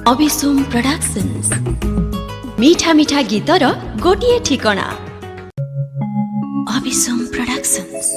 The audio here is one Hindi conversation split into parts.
अभिसुम प्रोडक्शंस मीठा मीठा गीतर गोटिए ठिकणा अभिसुम प्रोडक्शंस।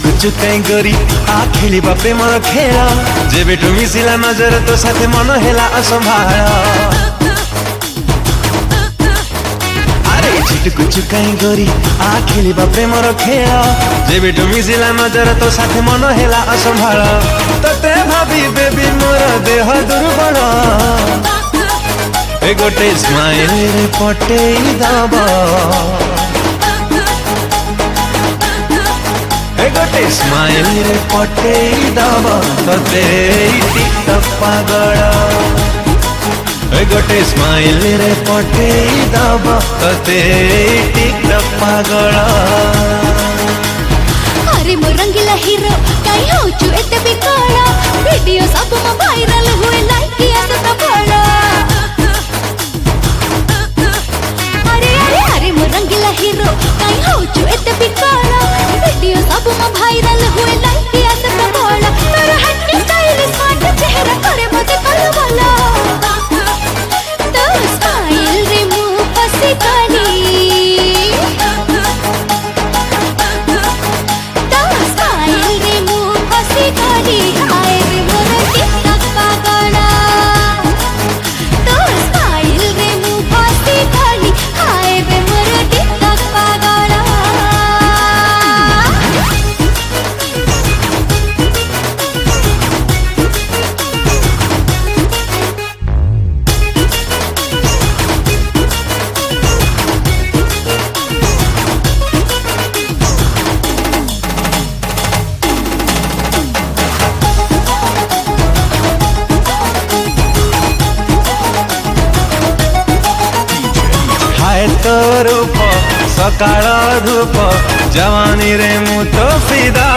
कुछ कहीं गोरी आ खेली बापे मन खेला जे बेटू मिसिला नजर तो साथे मन हेला असंभाळ। अरे छिट कुछ कहीं गोरी आ खेली बापे मन खेला जे बेटू मिसिला नजर तो साथे मन हेला असंभाळ। तते भाभी बेबी मोर देह दुर्बल ए गोटे स्माइल रे पटेई दबा गोटे स्माइल रे पटेई दब तते टिकटक पागल। गोटे स्माइल रे पटेई दब तते टिकटक पागल। अरे मो रंगीला हीरो काई होचु एते बिकल वीडियो सब म वायरल हुए लाइक आसे त बड़। अरे अरे अरे मो रंगीला हीरो काई होचु एते बिकल वीडियो सब म वायरल हुए लाइक आसे त बड़। तोर हट स्टाइल स्मार्ट चेहरा करे मते कल वाला तो स्टाइल रे मुंह पसी कानी तो स्टाइल रे मुंह पसी कानी आए रे मोर टिकटक पागला तो स्टाइल रे मुंह पसी कानी आए रे मोर टिकटक पागला। हाय तो रूप सकाळ धूप जवानी रे मु तो फिदा।